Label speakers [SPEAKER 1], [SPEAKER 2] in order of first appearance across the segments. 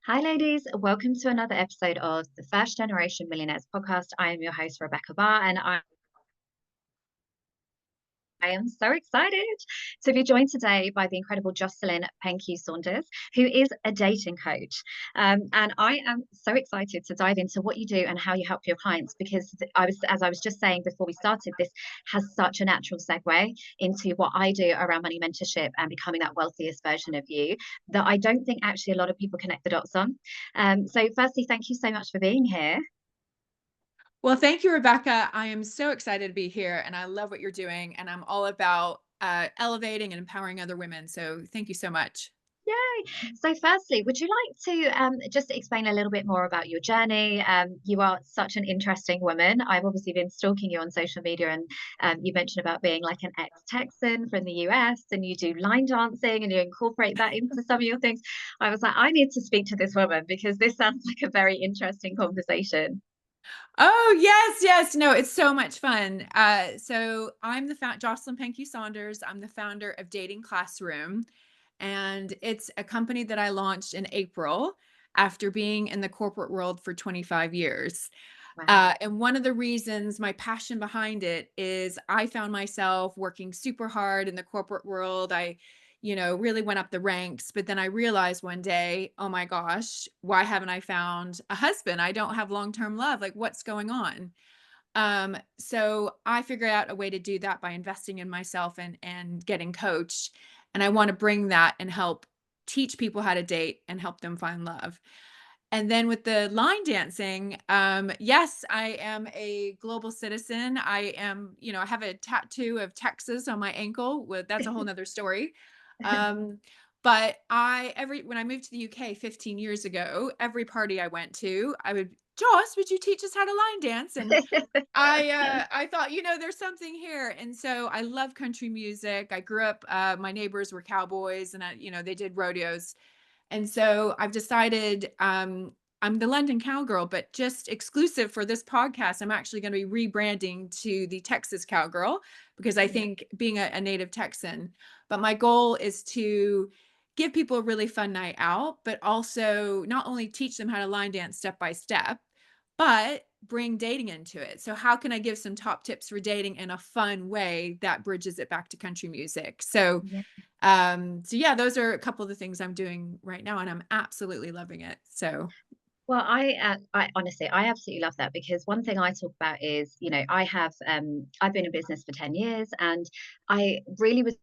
[SPEAKER 1] Hi, ladies. Welcome to another episode of the First Generation Millionaires podcast. I am your host, Rebecca Barr, and I am so excited to be joined today by the incredible Jocelyn Penque-Saunders, who is a dating coach. And I am so excited to dive into what you do and how you help your clients because as I was just saying before we started, this has such a natural segue into what I do around money mentorship and becoming that wealthiest version of you that I don't think actually a lot of people connect the dots on. So, firstly, thank you so much for being here.
[SPEAKER 2] Well, thank you, Rebecca. I am so excited to be here and I love what you're doing. And I'm all about elevating and empowering other women. So thank you so much.
[SPEAKER 1] Yay! So, firstly, would you like to just explain a little bit more about your journey? You are such an interesting woman. I've obviously been stalking you on social media, and you mentioned about being like an ex-Texan from the US, and you do line dancing, and you incorporate that into some of your things. I was like, I need to speak to this woman because this sounds like a very interesting conversation.
[SPEAKER 2] Oh, yes, yes. No, it's so much fun. So I'm Jocelyn Penque-Saunders. I'm the founder of Dating Classroom. And it's a company that I launched in April after being in the corporate world for 25 years.
[SPEAKER 1] Wow.
[SPEAKER 2] And one of the reasons, my passion behind it is I found myself working super hard in the corporate world. I really went up the ranks, but then I realized one day, oh my gosh, why haven't I found a husband? I don't have long-term love. Like, what's going on? So I figured out a way to do that by investing in myself and getting coached. And I want to bring that and help teach people how to date and help them find love. And then with the line dancing, yes, I am a global citizen. I have a tattoo of Texas on my ankle. That's a whole nother story. Um, but when I moved to the UK 15 years ago, every party I went to, Joss, would you teach us how to line dance? And I thought, there's something here. And so I love country music. I grew up, my neighbors were cowboys and they did rodeos. And so I've decided I'm the London cowgirl, but just exclusive for this podcast, I'm actually going to be rebranding to the Texas cowgirl because I
[SPEAKER 1] Yeah.
[SPEAKER 2] think being a native Texan, but my goal is to give people a really fun night out, but also not only teach them how to line dance step by step, but bring dating into it. So how can I give some top tips for dating in a fun way that bridges it back to country music? So yeah, those are a couple of the things I'm doing right now, and I'm absolutely loving it. So
[SPEAKER 1] Well, I honestly, I absolutely love that because one thing I talk about is, I've been in business for 10 years, and I really was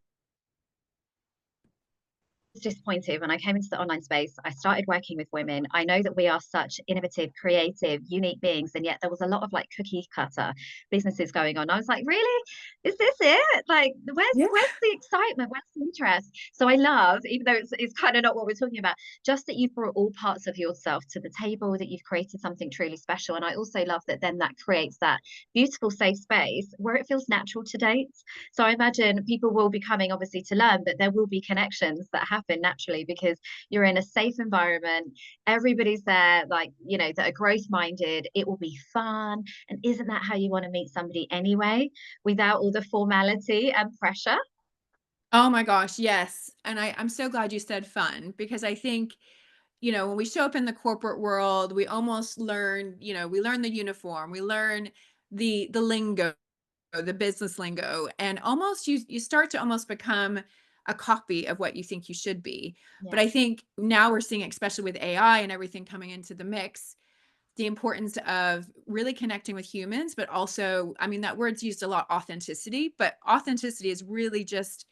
[SPEAKER 1] disappointed when I came into the online space. I started working with women. I know that we are such innovative, creative, unique beings, and yet there was a lot of like cookie cutter businesses going on. I was like, really? Is this it? Like,
[SPEAKER 2] yeah.
[SPEAKER 1] where's the excitement? Where's the interest? So I love, even though it's kind of not what we're talking about, just that you've brought all parts of yourself to the table, that you've created something truly special. And I also love that then that creates that beautiful safe space where it feels natural to date. So I imagine people will be coming obviously to learn, but there will be connections that happen naturally because you're in a safe environment. Everybody's there, like, that are growth minded. It will be fun. And isn't that how you want to meet somebody anyway, without all the formality and pressure?
[SPEAKER 2] Oh my gosh, yes. And I'm so glad you said fun because I think, when we show up in the corporate world, we almost learn, we learn the uniform, we learn the lingo, the business lingo, and almost you start to almost become a copy of what you think you should be. But
[SPEAKER 1] Yeah.
[SPEAKER 2] I think now we're seeing, especially with AI and everything coming into the mix, the importance of really connecting with humans, but also, I mean, that word's used a lot, authenticity, but authenticity is really just,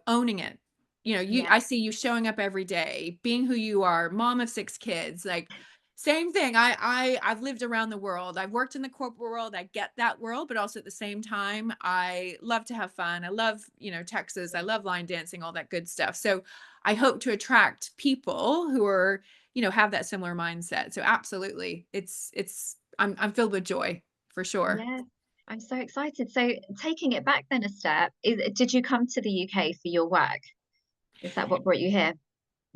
[SPEAKER 2] owning it.
[SPEAKER 1] Yeah.
[SPEAKER 2] I see you showing up every day, being who you are, mom of 6 kids, like same thing. I've lived around the world. I've worked in the corporate world. I get that world, but also at the same time, I love to have fun. I love, Texas. I love line dancing, all that good stuff. So I hope to attract people who are have that similar mindset. So absolutely. I'm filled with joy for sure.
[SPEAKER 1] Yeah. I'm so excited. So taking it back then a step, did you come to the UK for your work? Is that what brought you here?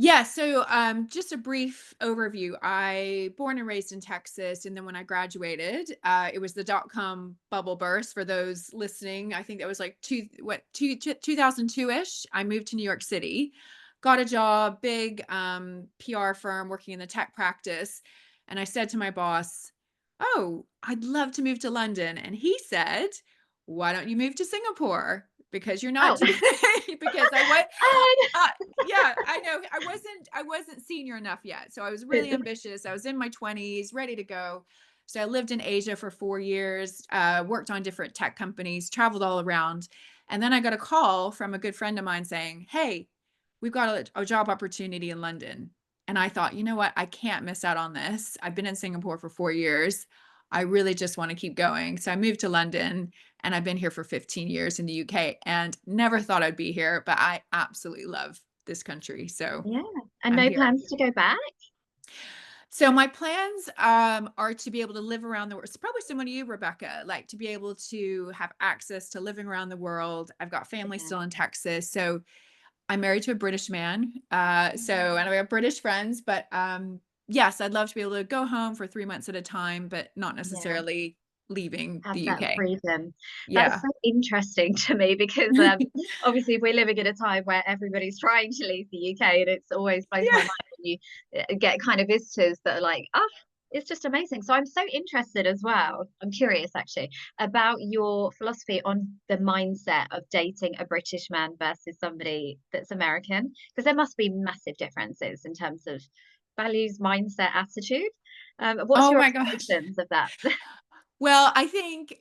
[SPEAKER 2] Yeah, so just a brief overview. I born and raised in Texas, and then when I graduated, it was the dot-com bubble burst for those listening. I think that was like 2002-ish. I moved to New York City. got a job, big PR firm working in the tech practice. And I said to my boss, "Oh, I'd love to move to London." And he said, "Why don't you move to Singapore? Because you're not
[SPEAKER 1] Oh.
[SPEAKER 2] doing because I was
[SPEAKER 1] And
[SPEAKER 2] uh, yeah, I know. I wasn't senior enough yet. So I was really ambitious. I was in my 20s, ready to go. So I lived in Asia for 4 years, worked on different tech companies, traveled all around. And then I got a call from a good friend of mine saying, "Hey, we've got a job opportunity in London." And I thought, you know what? I can't miss out on this. I've been in Singapore for 4 years. I really just want to keep going. So I moved to London and I've been here for 15 years in the UK and never thought I'd be here, but I absolutely love this country. So
[SPEAKER 1] yeah, and
[SPEAKER 2] I'm
[SPEAKER 1] no
[SPEAKER 2] here.
[SPEAKER 1] plans to go back?
[SPEAKER 2] So my plans are to be able to live around the world. It's probably similar to you, Rebecca, like to be able to have access to living around the world. I've got family
[SPEAKER 1] Yeah.
[SPEAKER 2] still in Texas. So I'm married to a British man. And we have British friends, but yes, I'd love to be able to go home for 3 months at a time, but not
[SPEAKER 1] Yeah.
[SPEAKER 2] necessarily leaving
[SPEAKER 1] Have
[SPEAKER 2] the
[SPEAKER 1] that
[SPEAKER 2] UK.
[SPEAKER 1] freedom. That's
[SPEAKER 2] Yeah.
[SPEAKER 1] so interesting to me because obviously we're living in a time where everybody's trying to leave the UK, and it's always blows my
[SPEAKER 2] Yeah.
[SPEAKER 1] mind when you get kind of visitors that are like, oh, it's just amazing. So I'm so interested as well. I'm curious actually about your philosophy on the mindset of dating a British man versus somebody that's American, because there must be massive differences in terms of values, mindset, attitude. What's
[SPEAKER 2] Oh
[SPEAKER 1] your
[SPEAKER 2] my gosh.
[SPEAKER 1] observations of that?
[SPEAKER 2] Well, I think,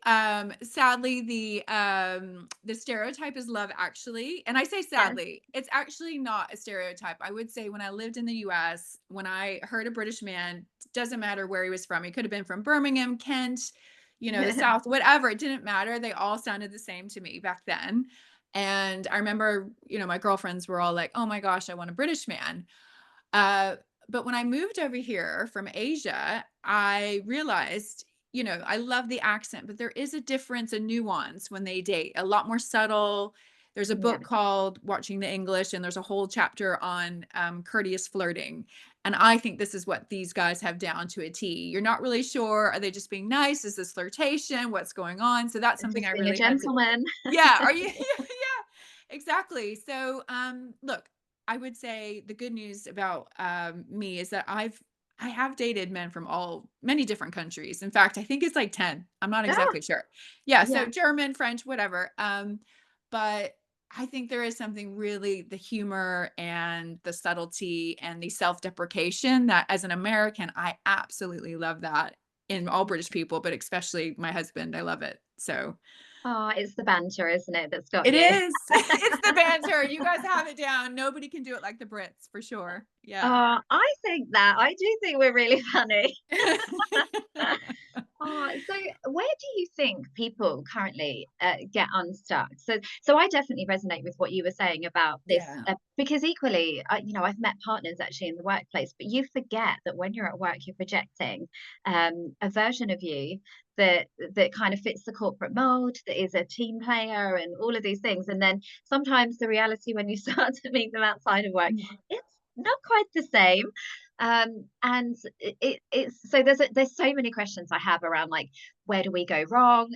[SPEAKER 2] sadly, the stereotype is love actually, and I say
[SPEAKER 1] Yeah,
[SPEAKER 2] sadly, it's actually not a stereotype. I would say when I lived in the US, when I heard a British man, doesn't matter where he was from, he could have been from Birmingham, Kent, the South, whatever, it didn't matter. They all sounded the same to me back then. And I remember, my girlfriends were all like, "Oh my gosh, I want a British man." Uh, but when I moved over here from Asia, I realized, I love the accent, but there is a difference, a nuance when they date, a lot more subtle. There's a
[SPEAKER 1] yeah.
[SPEAKER 2] book called Watching the English, and there's a whole chapter on courteous flirting. And I think this is what these guys have down to a T. You're not really sure. Are they just being nice? Is this flirtation? What's going on? So that's something
[SPEAKER 1] Just
[SPEAKER 2] I
[SPEAKER 1] being a
[SPEAKER 2] really had to,
[SPEAKER 1] gentleman.
[SPEAKER 2] yeah. Are you? Yeah, exactly. So, look, I would say the good news about me is that I have dated men from many different countries. In fact, I think it's like 10. I'm not
[SPEAKER 1] Ah,
[SPEAKER 2] exactly sure. Yeah, so
[SPEAKER 1] yeah.
[SPEAKER 2] German, French, whatever. But I think there is something really the humor and the subtlety and the self-deprecation that as an American, I absolutely love that in all British people, but especially my husband. I love it. So
[SPEAKER 1] Oh, it's the banter, isn't it, that's got
[SPEAKER 2] it
[SPEAKER 1] you?
[SPEAKER 2] is. It's the banter. You guys have it down. Nobody can do it like the Brits for sure. Yeah.
[SPEAKER 1] I think that. I do think we're really funny. Oh, so where do you think people currently get unstuck? So I definitely resonate with what you were saying about this
[SPEAKER 2] Yeah.
[SPEAKER 1] because equally, I've met partners actually in the workplace, but you forget that when you're at work, you're projecting a version of you that kind of fits the corporate mold, that is a team player, and all of these things. And then sometimes the reality when you start to meet them outside of work,
[SPEAKER 2] Mm.
[SPEAKER 1] it's not quite the same. And it's so there's so many questions I have around like where do we go wrong?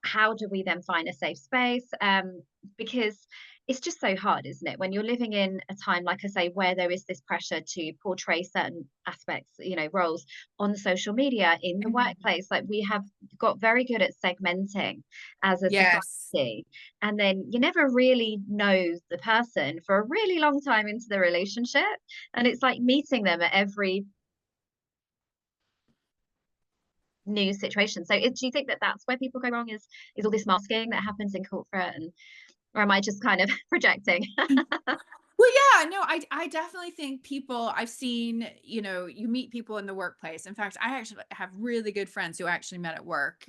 [SPEAKER 1] How do we then find a safe space? Because it's just so hard, isn't it? When you're living in a time, like I say, where there is this pressure to portray certain aspects, roles on social media, in the
[SPEAKER 2] Mhm.
[SPEAKER 1] workplace, like we have got very good at segmenting as a
[SPEAKER 2] Yes.
[SPEAKER 1] society. And then you never really know the person for a really long time into the relationship. And it's like meeting them at every new situation. So, do you think that that's where people go wrong? Is all this masking that happens in corporate, and or am I just kind of projecting?
[SPEAKER 2] Well, yeah, no, I definitely think I've seen, you meet people in the workplace. In fact, I actually have really good friends who I actually met at work.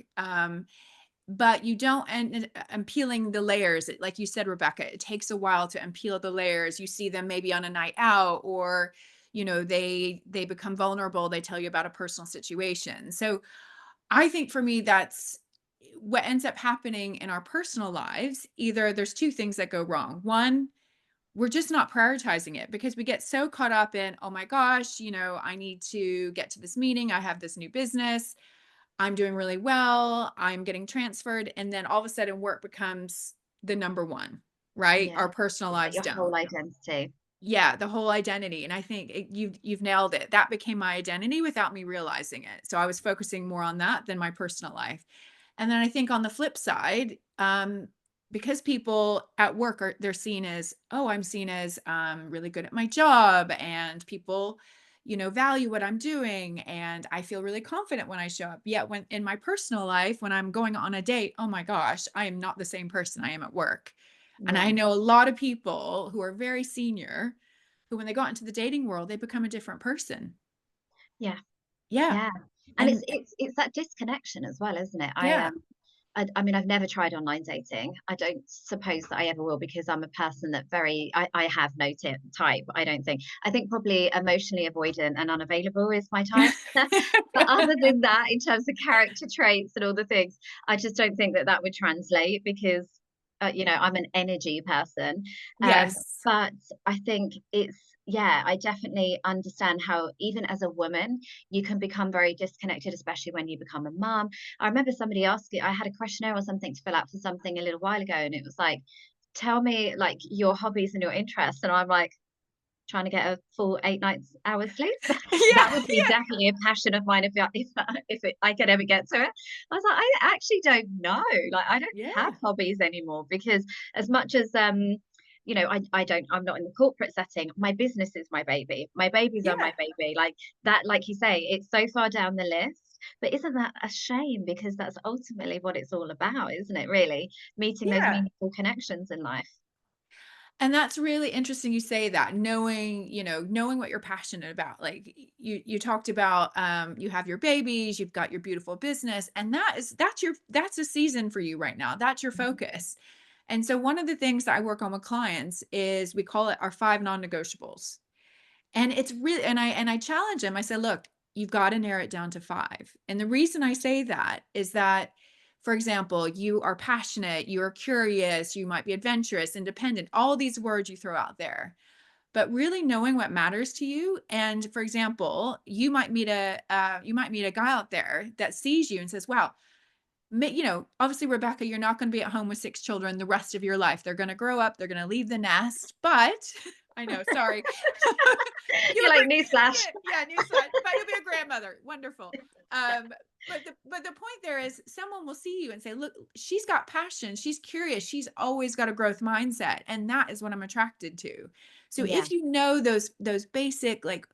[SPEAKER 2] But you don't and peeling the layers, like you said, Rebecca, it takes a while to unpeel the layers. You see them maybe on a night out, or they become vulnerable. They tell you about a personal situation. So I think for me, that's what ends up happening in our personal lives. Either there's two things that go wrong. One, we're just not prioritizing it because we get so caught up in, oh my gosh, I need to get to this meeting. I have this new business. I'm doing really well. I'm getting transferred. And then all of a sudden, work becomes the number one, right?
[SPEAKER 1] Yeah,
[SPEAKER 2] Our personal
[SPEAKER 1] it's like
[SPEAKER 2] lives
[SPEAKER 1] your whole
[SPEAKER 2] don't.
[SPEAKER 1] identity.
[SPEAKER 2] Yeah, the whole identity, and I think you've nailed it. That became my identity without me realizing it. So I was focusing more on that than my personal life. And then I think on the flip side, because people at work they're seen as, oh, I'm seen as really good at my job, and people, value what I'm doing, and I feel really confident when I show up. Yet when in my personal life, when I'm going on a date, oh my gosh, I am not the same person I am at work. And I
[SPEAKER 1] Yeah.
[SPEAKER 2] know a lot of people who are very senior, who when they got into the dating world, they become a different person.
[SPEAKER 1] Yeah.
[SPEAKER 2] Yeah.
[SPEAKER 1] Yeah. And
[SPEAKER 2] And
[SPEAKER 1] it's that disconnection as well, isn't it?
[SPEAKER 2] yeah.
[SPEAKER 1] I mean, I've never tried online dating. I don't suppose that I ever will because I'm a person that I have no type. I don't think. I think probably emotionally avoidant and unavailable is my type. But other than that, in terms of character traits and all the things, I just don't think that that would translate because, I'm an energy person.
[SPEAKER 2] Yes.
[SPEAKER 1] But I think yeah, I definitely understand how even as a woman, you can become very disconnected, especially when you become a mum. I remember somebody asking, I had a questionnaire or something to fill out for something a little while ago, and it was like, tell me like your hobbies and your interests. And I'm like, trying to get a full 8 nights hours sleep. That
[SPEAKER 2] Yeah.
[SPEAKER 1] would be definitely a passion of mine if I could ever get to it. I was like, I actually don't know. Like, I don't have
[SPEAKER 2] Yeah.
[SPEAKER 1] hobbies anymore because as much as I'm not in the corporate setting. My business is my baby. My babies are my
[SPEAKER 2] Yeah.
[SPEAKER 1] baby. Like that, like you say, it's so far down the list. But isn't that a shame? Because that's ultimately what it's all about, isn't it? Really, meeting those
[SPEAKER 2] Yeah.
[SPEAKER 1] meaningful connections in life.
[SPEAKER 2] And that's really interesting you say that, knowing what you're passionate about. Like you talked about you have your babies, you've got your beautiful business, and that's a season for you right now. That's your
[SPEAKER 1] Mhm.
[SPEAKER 2] focus. And so one of the things that I work on with clients is we call it our 5 non-negotiables. And it's really and I challenge them. I said, "Look, you've got to narrow it down to 5." And the reason I say that is that, for example, you are passionate, you are curious, you might be adventurous, independent, all these words you throw out there. But really knowing what matters to you, and for example, you might meet a guy out there that sees you and says, "Wow, obviously, Rebecca, you're not going to be at home with 6 children the rest of your life. They're going to grow up, they're going to leave the nest." But I know, sorry.
[SPEAKER 1] You're
[SPEAKER 2] You'll
[SPEAKER 1] like,
[SPEAKER 2] bring,
[SPEAKER 1] newsflash.
[SPEAKER 2] yeah, newsflash, but you'll be a grandmother. Wonderful. But the point there is someone will see you and say, look, she's got passion, she's curious, she's always got a growth mindset. And that is what I'm attracted to. So
[SPEAKER 1] Yeah,
[SPEAKER 2] if you know those basic, like,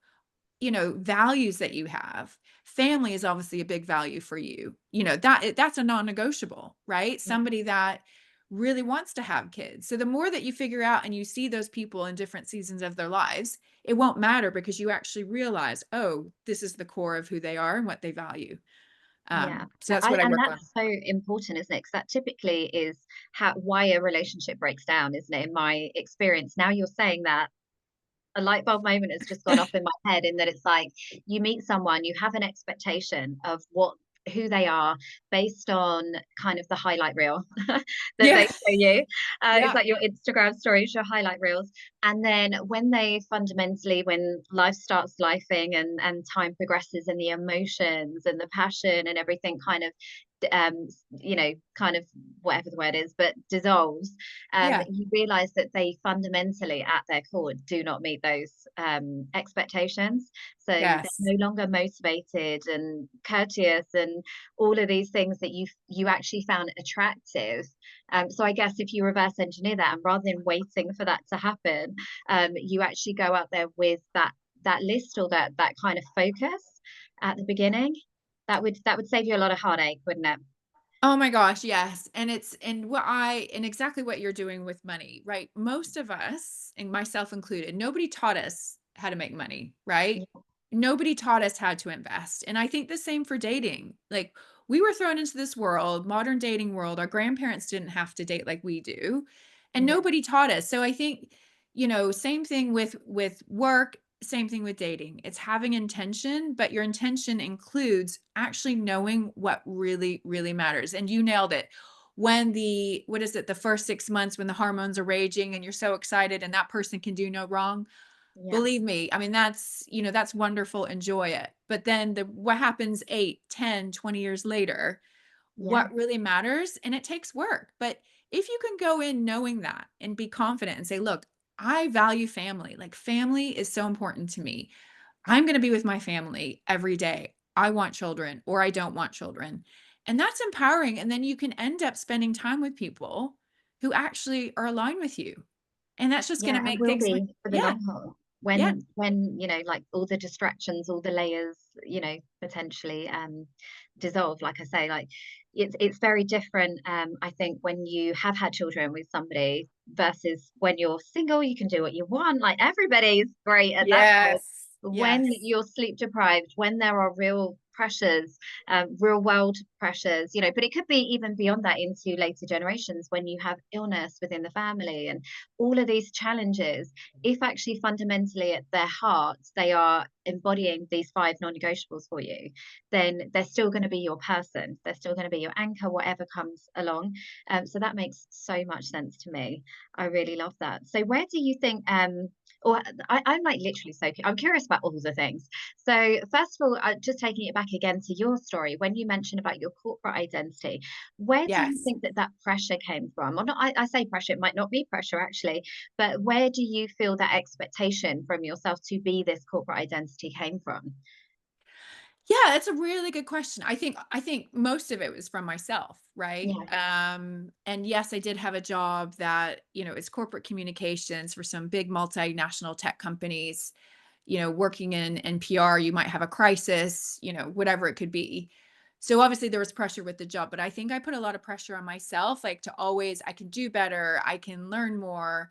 [SPEAKER 2] values that you have. Family is obviously a big value for you. That's a non-negotiable, right?
[SPEAKER 1] yeah,
[SPEAKER 2] Somebody that really wants to have kids. So the more that you figure out and you see those people in different seasons of their lives, it won't matter because you actually realize, oh, this is the core of who they are and what they value.
[SPEAKER 1] yeah.
[SPEAKER 2] So that's what I
[SPEAKER 1] And
[SPEAKER 2] work on.
[SPEAKER 1] that's so important, isn't it? Because that typically is how why a relationship breaks down, isn't it? In my experience. Now you're saying that a light bulb moment has just gone off in my head in that it's like you meet someone, you have an expectation of who they are based on kind of the highlight reel that they
[SPEAKER 2] Yeah.
[SPEAKER 1] show you. It's
[SPEAKER 2] Yeah.
[SPEAKER 1] like your Instagram stories, your highlight reels. And then when life starts lifing and time progresses and the emotions and the passion and everything kind of kind of whatever the word is, but dissolves,
[SPEAKER 2] Yeah.
[SPEAKER 1] you realize that they fundamentally at their core do not meet those expectations. So they're
[SPEAKER 2] Yes.
[SPEAKER 1] no longer motivated and courteous and all of these things that you actually found attractive. So I guess if you reverse engineer that and rather than waiting for that to happen, you actually go out there with that list or that kind of focus at the beginning. That would save you a lot of heartache, wouldn't it?
[SPEAKER 2] Oh my gosh, yes. And exactly what you're doing with money, right? Most of us, and myself included, nobody taught us how to make money, right?
[SPEAKER 1] Yeah,
[SPEAKER 2] Nobody taught us how to invest. And I think the same for dating. Like we were thrown into this world, modern dating world. Our grandparents didn't have to date like we do, and
[SPEAKER 1] yeah,
[SPEAKER 2] nobody taught us. So I think, same thing with work, same thing with dating. It's having intention, but your intention includes actually knowing what really, really matters. And you nailed it. When what is it, the first 6 months when the hormones are raging and you're so excited and that person can do no wrong.
[SPEAKER 1] yeah,
[SPEAKER 2] Believe me, I mean, that's wonderful. Enjoy it. But then what happens 8, 10, 20 years later,
[SPEAKER 1] yeah,
[SPEAKER 2] what really matters, and it takes work. But if you can go in knowing that and be confident and say, look, I value family. Like family is so important to me. I'm going to be with my family every day. I want children or I don't want children. And that's empowering. And then you can end up spending time with people who actually are aligned with you. And that's just going
[SPEAKER 1] Yeah,
[SPEAKER 2] to
[SPEAKER 1] and
[SPEAKER 2] make
[SPEAKER 1] will
[SPEAKER 2] things,
[SPEAKER 1] be for the
[SPEAKER 2] yeah,
[SPEAKER 1] long haul.
[SPEAKER 2] yeah,
[SPEAKER 1] When, like all the distractions, all the layers, potentially dissolve, like I say, like it's very different. I think when you have had children with somebody versus when you're single, you can do what you want. Like everybody's great at that point.
[SPEAKER 2] yes,
[SPEAKER 1] When
[SPEAKER 2] yes.
[SPEAKER 1] you're sleep deprived, when there are real pressures, real world pressures, but it could be even beyond that into later generations when you have illness within the family and all of these challenges. If actually fundamentally at their hearts they are embodying these five non-negotiables for you, then they're still going to be your person, they're still going to be your anchor, whatever comes along. So that makes so much sense to me. I really love that. So where do you think or I'm like literally I'm curious about all the things. So first of all, just taking it back again to your story, when you mentioned about your corporate identity, where do you
[SPEAKER 2] Yes.
[SPEAKER 1] think that pressure came from? Or not, I say pressure, it might not be pressure actually, but where do you feel that expectation from yourself to be this corporate identity came from?
[SPEAKER 2] Yeah, that's a really good question. I think most of it was from myself, right?
[SPEAKER 1] Yeah,
[SPEAKER 2] And yes, I did have a job that, is corporate communications for some big multinational tech companies. Working in PR, you might have a crisis, whatever it could be. So obviously there was pressure with the job, but I think I put a lot of pressure on myself, like to always, I can do better, I can learn more.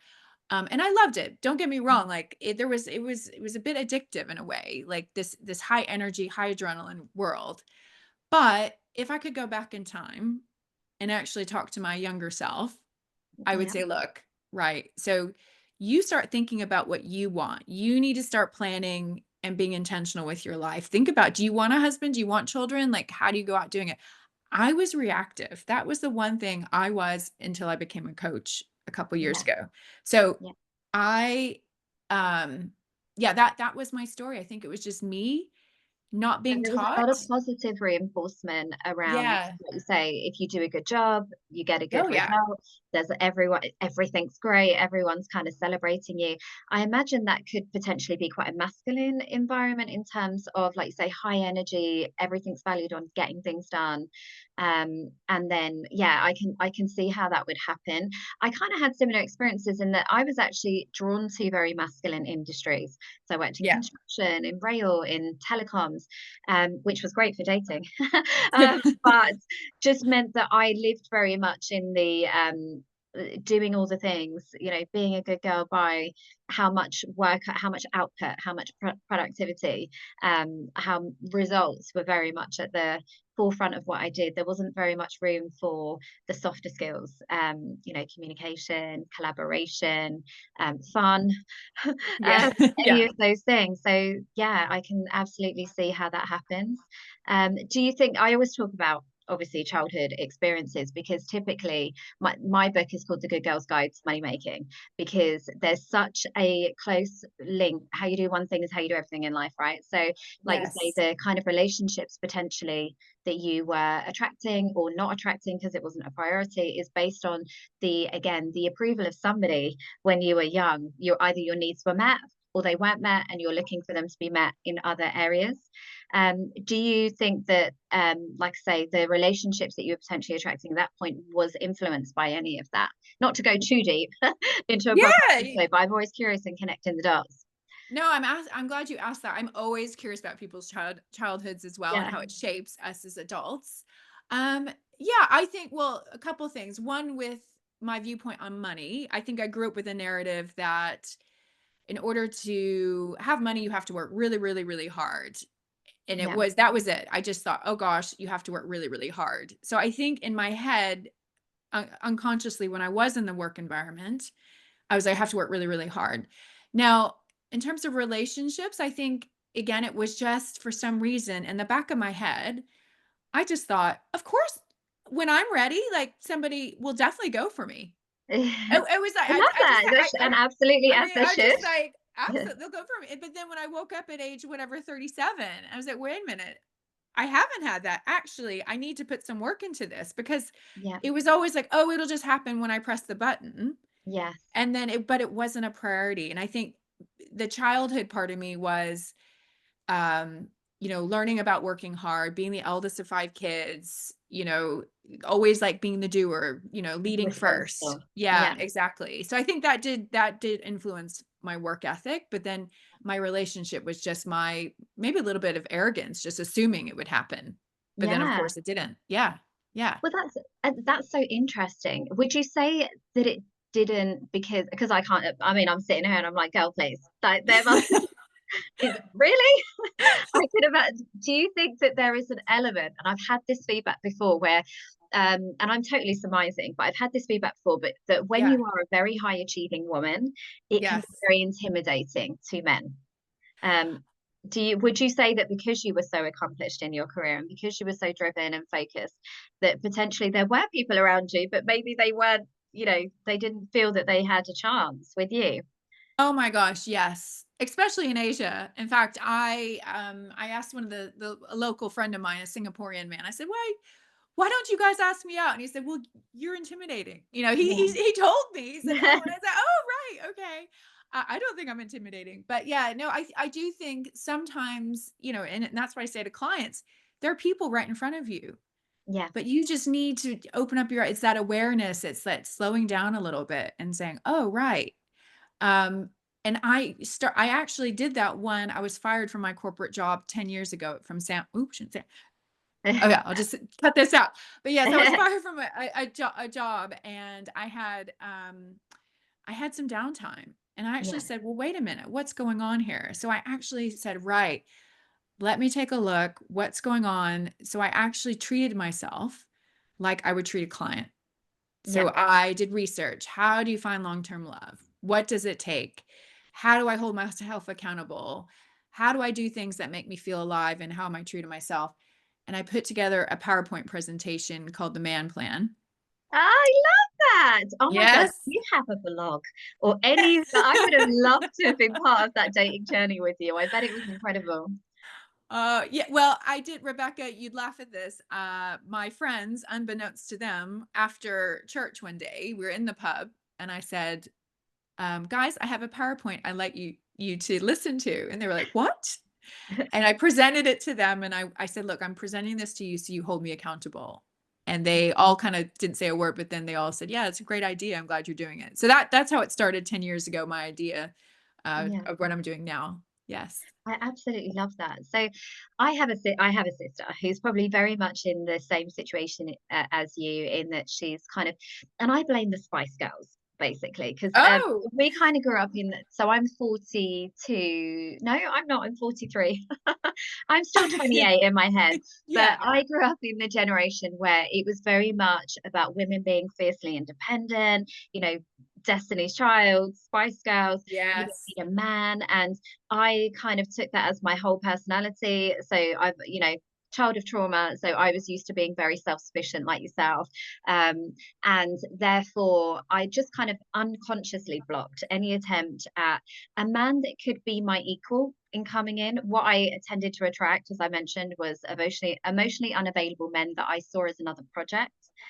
[SPEAKER 2] And I loved it. Don't get me wrong. Like it was a bit addictive in a way, like this high energy, high adrenaline world. But if I could go back in time and actually talk to my younger self, I would
[SPEAKER 1] yeah,
[SPEAKER 2] say, look, right. So you start thinking about what you want. You need to start planning and being intentional with your life. Think about, do you want a husband? Do you want children? Like, how do you go out doing it? I was reactive. That was the one thing I was until I became a coach a couple years
[SPEAKER 1] yeah,
[SPEAKER 2] ago. So
[SPEAKER 1] yeah.
[SPEAKER 2] I, um, yeah, that was my story. I think it was just me not
[SPEAKER 1] And
[SPEAKER 2] being
[SPEAKER 1] there was a lot
[SPEAKER 2] taught.
[SPEAKER 1] of positive reinforcement around,
[SPEAKER 2] Yeah.
[SPEAKER 1] what you say, if you do a good job, you get a good
[SPEAKER 2] Oh yeah.
[SPEAKER 1] result. There's everything's great, everyone's kind of celebrating you. I imagine that could potentially be quite a masculine environment in terms of, like you say, high energy, everything's valued on getting things done. And then yeah, I can see how that would happen. I kind of had similar experiences in that I was actually drawn to very masculine industries. So I worked in
[SPEAKER 2] Yeah.
[SPEAKER 1] construction, in rail, in telecoms, which was great for dating. But just meant that I lived very much in the doing all the things, being a good girl by how much work, how much output, how much productivity, how results were very much at the forefront of what I did. There wasn't very much room for the softer skills, communication, collaboration, fun,
[SPEAKER 2] Yeah.
[SPEAKER 1] um, any
[SPEAKER 2] Yeah.
[SPEAKER 1] of those things. So yeah, I can absolutely see how that happens. Do you think, I always talk about obviously childhood experiences, because typically my book is called The Good Girl's Guide to Money Making, because there's such a close link. How you do one thing is how you do everything in life, right? So like you say,
[SPEAKER 2] Yes.
[SPEAKER 1] the kind of relationships potentially that you were attracting or not attracting because it wasn't a priority is based on the approval of somebody when you were young. Your needs were met or they weren't met, and you're looking for them to be met in other areas. Do you think that, like I say, the relationships that you were potentially attracting at that point was influenced by any of that? Not to go too deep into a proper
[SPEAKER 2] Yeah.
[SPEAKER 1] episode, but I'm always curious in connecting the dots.
[SPEAKER 2] No, I'm glad you asked that. I'm always curious about people's childhoods as well and
[SPEAKER 1] Yeah,
[SPEAKER 2] how it shapes us as adults. Um, yeah, I think, well, a couple things. One, with my viewpoint on money, I think I grew up with a narrative that in order to have money, you have to work really, really, really hard. And
[SPEAKER 1] yeah,
[SPEAKER 2] that was it. I just thought, oh gosh, you have to work really, really hard. So I think in my head, unconsciously, when I was in the work environment, I was like, I have to work really, really hard. Now, in terms of relationships, I think again, it was just for some reason in the back of my head, I just thought, of course, when I'm ready, like somebody will definitely go for me.
[SPEAKER 1] I
[SPEAKER 2] It was like
[SPEAKER 1] love that. And absolutely,
[SPEAKER 2] I
[SPEAKER 1] as
[SPEAKER 2] mean,
[SPEAKER 1] they
[SPEAKER 2] I
[SPEAKER 1] should.
[SPEAKER 2] just like absolutely they'll go for me. But then when I woke up at age whatever 37, I was like, wait a minute, I haven't had that. Actually, I need to put some work into this because
[SPEAKER 1] Yeah,
[SPEAKER 2] it was always like, oh, it'll just happen when I press the button.
[SPEAKER 1] Yes.
[SPEAKER 2] And then but it wasn't a priority. And I think the childhood part of me was, um, learning about working hard, being the eldest of 5 kids, always like being the doer, leading first.
[SPEAKER 1] Responsible.
[SPEAKER 2] Yeah,
[SPEAKER 1] Yeah.
[SPEAKER 2] exactly. So I think that did influence my work ethic, but then my relationship was just my maybe a little bit of arrogance, just assuming it would happen. But then of
[SPEAKER 1] Yeah.
[SPEAKER 2] course it didn't. Yeah. Yeah.
[SPEAKER 1] Well, that's so interesting. Would you say that it didn't because I can't, I mean, I'm sitting here and I'm like, "Girl, please." Like, there must is really? I could imagine. Do you think that there is an element, and I've had this feedback before where, and I'm totally surmising, but I've had this feedback before, but that when
[SPEAKER 2] Yeah.
[SPEAKER 1] you are a very high achieving woman, it can be
[SPEAKER 2] Yes.
[SPEAKER 1] very intimidating to men. Um, would you say that because you were so accomplished in your career and because you were so driven and focused, that potentially there were people around you, but maybe they weren't, they didn't feel that they had a chance with you?
[SPEAKER 2] Oh my gosh, yes. Especially in Asia. In fact, I asked one of the a local friend of mine, a Singaporean man. I said, "Why don't you guys ask me out?" And he said, "Well, you're intimidating." He told me. He said, "Oh," and I said, "Oh, right, okay." I don't think I'm intimidating, but yeah, no, I do think sometimes, and that's why I say to clients, there are people right in front of you,
[SPEAKER 1] Yeah,
[SPEAKER 2] but you just need to open up your. It's that awareness. It's that slowing down a little bit and saying, "Oh, right." Um, and I actually did that when I was fired from my corporate job 10 years ago from Sam. Oops, shouldn't say. Oh
[SPEAKER 1] yeah.
[SPEAKER 2] yeah, I'll just cut this out. But yes, I was fired from a job, and I had some downtime, and I actually
[SPEAKER 1] Yeah,
[SPEAKER 2] said, well, wait a minute, what's going on here? So I actually said, right, let me take a look. What's going on? So I actually treated myself like I would treat a client.
[SPEAKER 1] yeah.
[SPEAKER 2] So I did research. How do you find long-term love? What does it take? How do I hold myself accountable? How do I do things that make me feel alive? And how am I true to myself? And I put together a PowerPoint presentation called the Man Plan.
[SPEAKER 1] I love that. Oh my God.
[SPEAKER 2] Yes.
[SPEAKER 1] You have a blog or any, I would have loved to have been part of that dating journey with you. I bet it was incredible.
[SPEAKER 2] Yeah, well, I did, Rebecca, you'd laugh at this. My friends, unbeknownst to them, after church one day, we were in the pub, and I said, guys, I have a PowerPoint I'd like you to listen to. And they were like, what? And I presented it to them, and I said, look, I'm presenting this to you so you hold me accountable. And they all kind of didn't say a word, but then they all said, yeah, it's a great idea. I'm glad you're doing it. So that's how it started 10 years ago, my idea
[SPEAKER 1] Yeah.
[SPEAKER 2] of what I'm doing now. Yes.
[SPEAKER 1] I absolutely love that. So I have a sister who's probably very much in the same situation as you in that she's kind of, and I blame the Spice Girls basically because
[SPEAKER 2] Oh,
[SPEAKER 1] we kind of grew up in, so I'm 42. No, I'm not. I'm 43. I'm still 28 in my head, but
[SPEAKER 2] yeah.
[SPEAKER 1] I grew up in the generation where it was very much about women being fiercely independent, Destiny's Child, Spice Girls, you don't
[SPEAKER 2] Yes.
[SPEAKER 1] need a man. And I kind of took that as my whole personality. So child of trauma. So I was used to being very self-sufficient like yourself. Um, and therefore I just kind of unconsciously blocked any attempt at a man that could be my equal in coming in. What I tended to attract, as I mentioned, was emotionally unavailable men that I saw as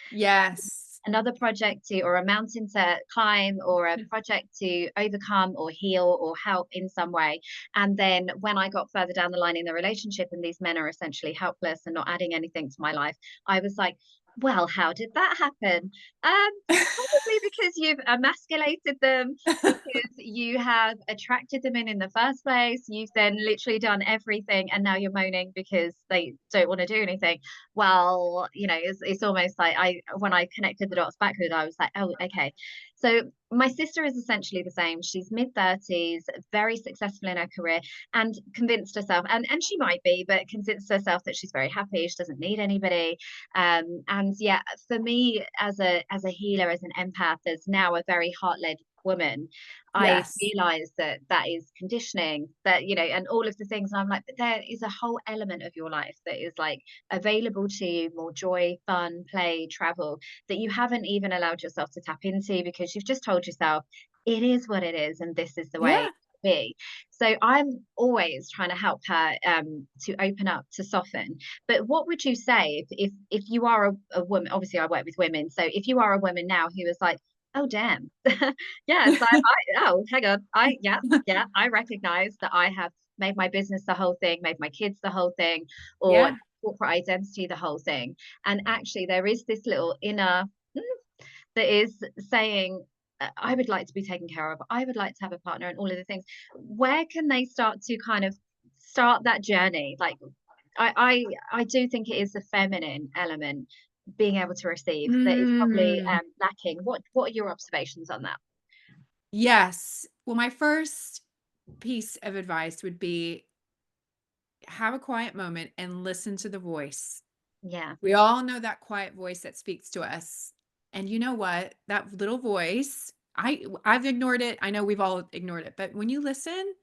[SPEAKER 2] Yes.
[SPEAKER 1] another project to, or a mountain to climb, or a project to overcome or heal or help in some way. And then when I got further down the line in the relationship and these men are essentially helpless and not adding anything to my life, I was like, well, how did that happen? Probably because you've emasculated them, because you have attracted them in the first place. You've then literally done everything, and now you're moaning because they don't want to do anything. Well, it's almost like when I connected the dots backward, I was like, oh, okay. So my sister is essentially the same. She's mid-30s, very successful in her career, and convinced herself, and she might be, but convinced herself that she's very happy. She doesn't need anybody. And yeah, for me as a healer, as an empath, as now a very heart-led woman, I
[SPEAKER 2] Yes.
[SPEAKER 1] realize that that is conditioning, that and all of the things. And I'm like, but there is a whole element of your life that is like available to you, more joy, fun, play, travel, that you haven't even allowed yourself to tap into because you've just told yourself it is what it is and this is the way
[SPEAKER 2] Yeah.
[SPEAKER 1] it be. So I'm always trying to help her to open up, to soften. But what would you say if you are a woman? Obviously I work with women, so if you are a woman now who is like, Oh, damn. Yes, oh, hang on. Yeah, I recognize that I have made my business the whole thing, made my kids the whole thing, or
[SPEAKER 2] Yeah.
[SPEAKER 1] corporate identity the whole thing. And actually, there is this little inner that is saying, I would like to be taken care of. I would like to have a partner and all of the things. Where can they start to kind of start that journey? Like, I do think it is the feminine element being able to receive that is probably
[SPEAKER 2] Mm,
[SPEAKER 1] lacking. What are your observations on that?
[SPEAKER 2] yes. Well, my first piece of advice would be have a quiet moment and listen to the voice.
[SPEAKER 1] Yeah,
[SPEAKER 2] We all know that quiet voice that speaks to us. And you know what? That little voice, I've ignored it. I know we've all ignored it, but when you listen,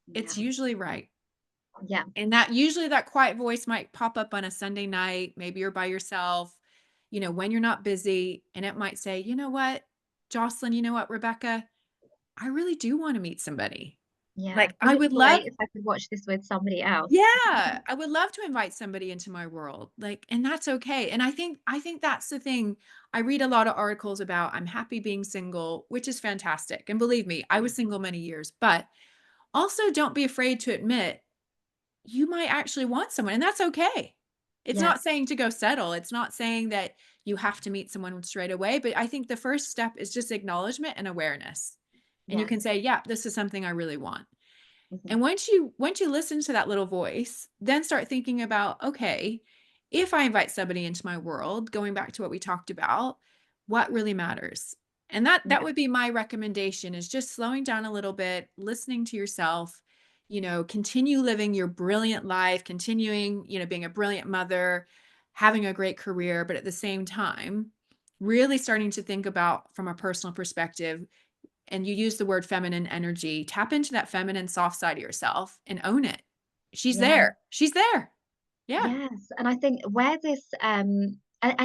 [SPEAKER 1] yeah,
[SPEAKER 2] it's usually right.
[SPEAKER 1] yeah,
[SPEAKER 2] And that usually that quiet voice might pop up on a Sunday night, maybe you're by yourself, when you're not busy, and it might say, "You know what, Jocelyn, you know what, Rebecca, I really do want to meet somebody.
[SPEAKER 1] yeah.
[SPEAKER 2] Like I
[SPEAKER 1] Wouldn't it
[SPEAKER 2] would
[SPEAKER 1] be
[SPEAKER 2] love
[SPEAKER 1] great if I could watch this with somebody else?
[SPEAKER 2] Yeah, I would love to invite somebody into my world, like, and that's okay. And I think that's the thing. I read a lot of articles about I'm happy being single, which is fantastic. And believe me, I was single many years, but also don't be afraid to admit you might actually want someone, and that's okay. It's
[SPEAKER 1] Yes,
[SPEAKER 2] not saying to go settle. It's not saying that you have to meet someone straight away, but I think the first step is just acknowledgement and awareness. And you
[SPEAKER 1] yes,
[SPEAKER 2] can say, "Yeah, this is something I really want."
[SPEAKER 1] mhm,
[SPEAKER 2] And once you listen to that little voice, then start thinking about, okay, if I invite somebody into my world, going back to what we talked about, what really matters? And that
[SPEAKER 1] yeah,
[SPEAKER 2] would be my recommendation is just slowing down a little bit, listening to yourself, continue living your brilliant life, continuing, being a brilliant mother, having a great career, but at the same time, really starting to think about from a personal perspective, and you use the word feminine energy, tap into that feminine soft side of yourself and own it. She's
[SPEAKER 1] yeah.
[SPEAKER 2] there. She's there. Yeah.
[SPEAKER 1] Yes, and I think where this and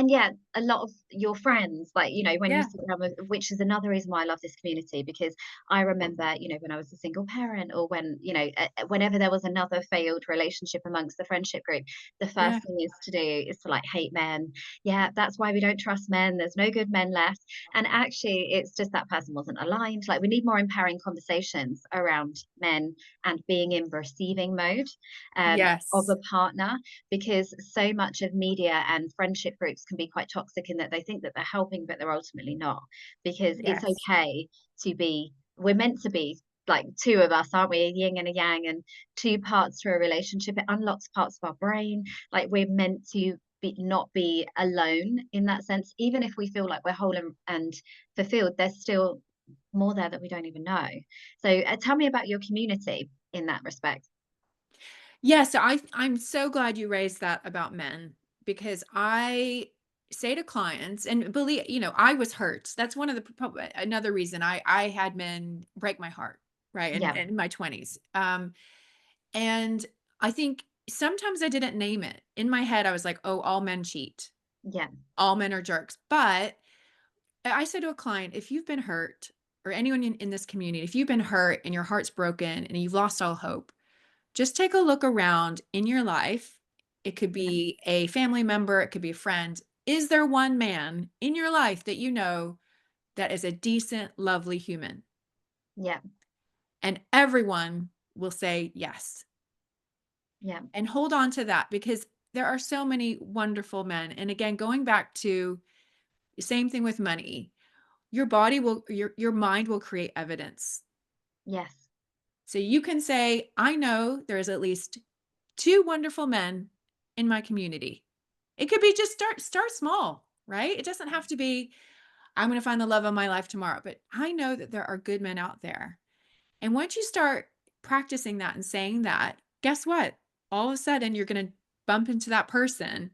[SPEAKER 1] yeah, a lot of your friends, like, when you
[SPEAKER 2] Yeah.
[SPEAKER 1] sit around with, which is another reason why I love this community, because I remember, when I was a single parent, or when, whenever there was another failed relationship amongst the friendship group, the
[SPEAKER 2] Yeah.
[SPEAKER 1] first thing is to do is to like hate men. Yeah, that's why we don't trust men. There's no good men left. And actually, it's just that person wasn't aligned. Like, we need more empowering conversations around men and being in receiving mode of
[SPEAKER 2] Yes.
[SPEAKER 1] a partner, because so much of media and friendship groups can be quite toxic in that they think that they're helping, but they're ultimately not. Because it's
[SPEAKER 2] Yes.
[SPEAKER 1] okay to be, we're meant to be like two of us, aren't we? A yin and a yang, and two parts to a relationship. It unlocks parts of our brain. Like, we're meant to be, not be alone in that sense. Even if we feel like we're whole and fulfilled, there's still more there that we don't even know. So, tell me about your community in that respect.
[SPEAKER 2] Yes. So I'm so glad you raised that about men because I say to clients and believe, I was hurt. That's one of the another reason I had men break my heart, right?
[SPEAKER 1] Yeah,
[SPEAKER 2] In my 20s. And I think sometimes I didn't name it. In my head, I was like, oh, all men cheat.
[SPEAKER 1] yeah,
[SPEAKER 2] All men are jerks. But I say to a client, if you've been hurt, or anyone in this community, if you've been hurt and your heart's broken and you've lost all hope, just take a look around in your life. It could
[SPEAKER 1] yeah,
[SPEAKER 2] be a family member, it could be a friend. Is there one man in your life that you know that is a decent, lovely human?
[SPEAKER 1] yeah,
[SPEAKER 2] And everyone will say yes.
[SPEAKER 1] yeah.
[SPEAKER 2] And hold on to that because there are so many wonderful men. And again, going back to same thing with money, your mind will create evidence.
[SPEAKER 1] Yes.
[SPEAKER 2] So you can say, I know there's at least two wonderful men in my community. It could be just start small, right? It doesn't have to be I'm going to find the love of my life tomorrow, but I know that there are good men out there. And once you start practicing that and saying that, guess what? All of a sudden you're going to bump into that person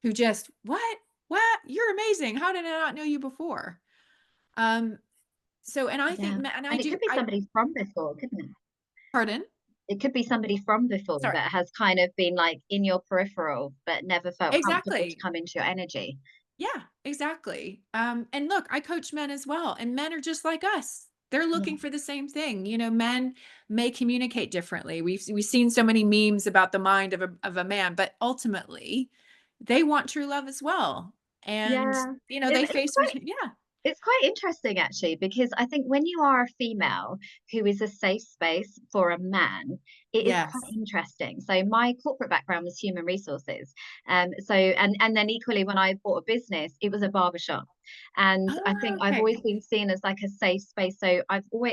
[SPEAKER 2] who just, "What? What? You're amazing. How did I not know you before?" Um so and I think
[SPEAKER 1] Yeah.
[SPEAKER 2] and I
[SPEAKER 1] And it
[SPEAKER 2] do
[SPEAKER 1] could be
[SPEAKER 2] I
[SPEAKER 1] somebody from before, couldn't it?
[SPEAKER 2] pardon?
[SPEAKER 1] It could be somebody from before
[SPEAKER 2] Sorry.
[SPEAKER 1] that has kind of been like in your peripheral, but never felt comfortable to
[SPEAKER 2] Exactly.
[SPEAKER 1] come into your energy.
[SPEAKER 2] Yeah, exactly. And look, I coach men as well, and men are just like us. They're
[SPEAKER 1] Yeah.
[SPEAKER 2] looking for the same thing. Men may communicate differently. We've seen so many memes about the mind of a man, but ultimately, they want true love as well. And
[SPEAKER 1] Yeah.
[SPEAKER 2] they
[SPEAKER 1] It's
[SPEAKER 2] face
[SPEAKER 1] quite
[SPEAKER 2] yeah.
[SPEAKER 1] It's quite interesting actually, because I think when you are a female who is a safe space for a man, it is quite
[SPEAKER 2] Yes.
[SPEAKER 1] interesting. So my corporate background was human resources. And then equally when I bought a business, it was a barbershop. And I
[SPEAKER 2] Oh,
[SPEAKER 1] think I've
[SPEAKER 2] okay.
[SPEAKER 1] always been seen as like a safe space. So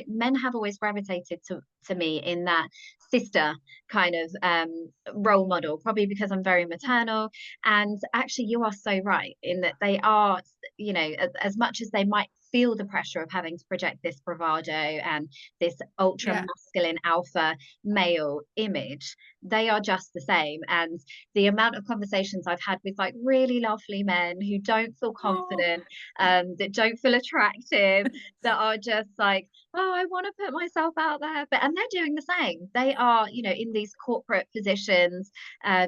[SPEAKER 1] men have always gravitated to me in that sister kind of role model, probably because I'm very maternal. And actually you are so right in that they are, you know, as much as they might feel the pressure of having to project this bravado and this ultra
[SPEAKER 2] Yeah.
[SPEAKER 1] masculine alpha male image, they are just the same. And the amount of conversations I've had with like really lovely men who don't feel
[SPEAKER 2] Oh.
[SPEAKER 1] confident, that don't feel attractive, that are just like, oh, I want to put myself out there, but and they're doing the same. They are, you know, in these corporate positions,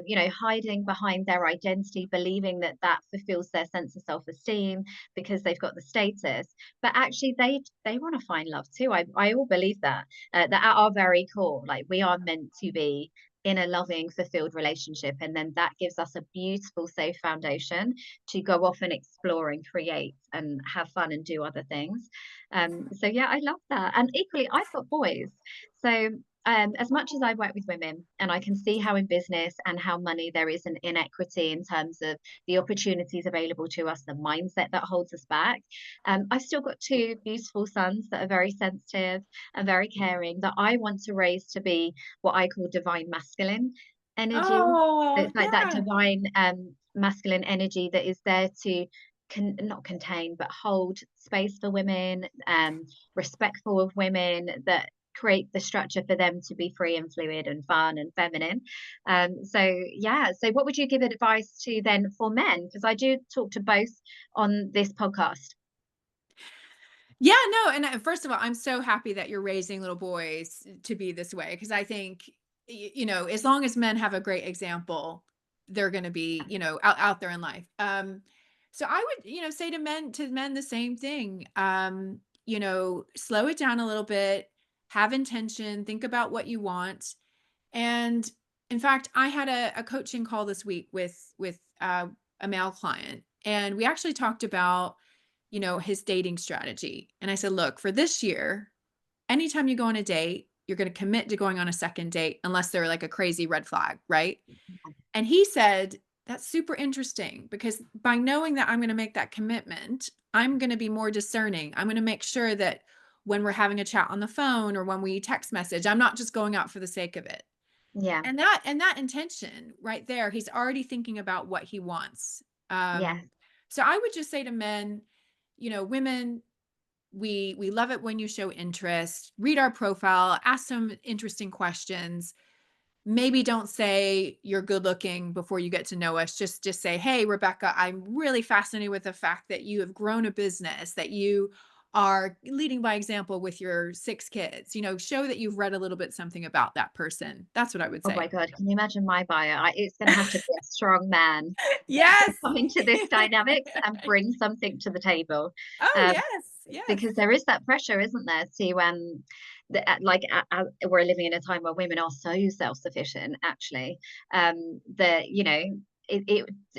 [SPEAKER 1] you know, hiding behind their identity, believing that that fulfills their sense of self-esteem because they've got the status. But actually, they want to find love too. I all believe that, that at our very core, like we are meant to be in a loving, fulfilled relationship, and then that gives us a beautiful, safe foundation to go off and explore and create and have fun and do other things. So yeah, I love that. And equally, I've got boys, so as much as I work with women and I can see how in business and how money there is an inequity in terms of the opportunities available to us, the mindset that holds us back, I've still got two beautiful sons that are very sensitive and very caring, that I want to raise to be what I call divine masculine energy.
[SPEAKER 2] Oh,
[SPEAKER 1] It's like that
[SPEAKER 2] yeah.
[SPEAKER 1] divine masculine energy that is there to not contain but hold space for women, respectful of women, that create the structure for them to be free and fluid and fun and feminine. So yeah, so what would you give advice to then for men, because I do talk to both on this podcast?
[SPEAKER 2] Yeah, no, and first of all, I'm so happy that you're raising little boys to be this way because I think you know, as long as men have a great example, they're going to be, you know, out there in life. So I would, you know, say to men the same thing. You know, slow it down a little bit, have intention, think about what you want. And in fact, I had a coaching call this week with a male client, and we actually talked about, you know, his dating strategy. And I said, look, for this year, anytime you go on a date, you're going to commit to going on a second date unless they're like a crazy red flag, right? And he said, that's super interesting because by knowing that I'm going to make that commitment, I'm going to be more discerning. I'm going to make sure that when we're having a chat on the phone or when we text message, I'm not just going out for the sake of it.
[SPEAKER 1] Yeah,
[SPEAKER 2] And that intention right there, he's already thinking about what he wants.
[SPEAKER 1] yes,
[SPEAKER 2] So I would just say to men, you know, women, we love it when you show interest. Read our profile, ask some interesting questions. Maybe don't say you're good looking before you get to know us. Just say, hey, Rebecca, I'm really fascinated with the fact that you have grown a business, that you are leading by example with your 6 kids. You know, show that you've read a little bit something about that person. That's what I would
[SPEAKER 1] oh my
[SPEAKER 2] say.
[SPEAKER 1] god, can you imagine my bio? It's going to have to be a strong man to
[SPEAKER 2] Yes.
[SPEAKER 1] come into this dynamics and bring something to the table.
[SPEAKER 2] Oh,
[SPEAKER 1] um,
[SPEAKER 2] yes. Yes.
[SPEAKER 1] because there is that pressure, isn't there, to like we're living in a time where women are so self-sufficient actually, that you know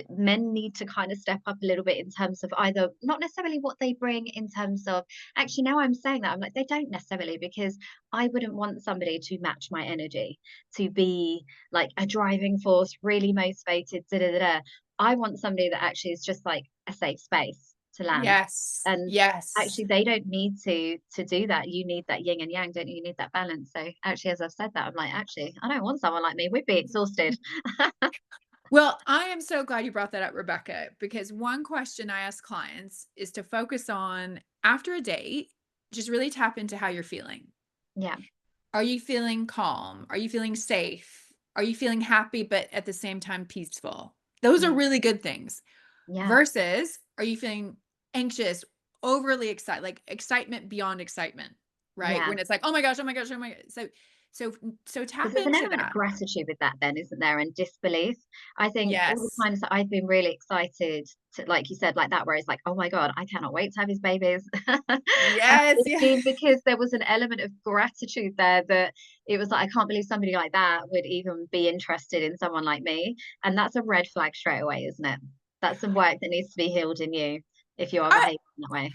[SPEAKER 1] men need to kind of step up a little bit in terms of either not necessarily what they bring in terms of, actually now I'm saying that I'm like they don't necessarily, because I wouldn't want somebody to match my energy, to be like a driving force, really motivated, da, da, da, da. I want somebody that actually is just like a safe space to land.
[SPEAKER 2] Yes.
[SPEAKER 1] And
[SPEAKER 2] Yes.
[SPEAKER 1] actually they don't need to do that. You need that yin and yang, don't you? You need that balance. So actually, as I've said that, I'm like, actually I don't want someone like me, we'd be exhausted.
[SPEAKER 2] Well, I am so glad you brought that up, Rebecca, because one question I ask clients is to focus on after a date, just really tap into how you're feeling.
[SPEAKER 1] Yeah,
[SPEAKER 2] Are you feeling calm? Are you feeling safe? Are you feeling happy, but at the same time peaceful? Those are
[SPEAKER 1] yeah,
[SPEAKER 2] really good things.
[SPEAKER 1] yeah,
[SPEAKER 2] Versus, are you feeling anxious, overly excited, like excitement beyond excitement, right?
[SPEAKER 1] yeah.
[SPEAKER 2] When it's like, oh my gosh, oh my gosh, oh my god. So so
[SPEAKER 1] Because
[SPEAKER 2] tap
[SPEAKER 1] there's an
[SPEAKER 2] into
[SPEAKER 1] element of
[SPEAKER 2] that.
[SPEAKER 1] gratitude with that then, isn't there? And disbelief. I think all the
[SPEAKER 2] Yes.
[SPEAKER 1] times that I've been really excited to, like you said, like that, where it's like, oh my God, I cannot wait to have his babies.
[SPEAKER 2] Yes.
[SPEAKER 1] It's
[SPEAKER 2] Yeah.
[SPEAKER 1] been because there was an element of gratitude there, that it was like, I can't believe somebody like that would even be interested in someone like me. And that's a red flag straight away, isn't it? That's some work that needs to be healed in you if you are
[SPEAKER 2] I,
[SPEAKER 1] behaving that way.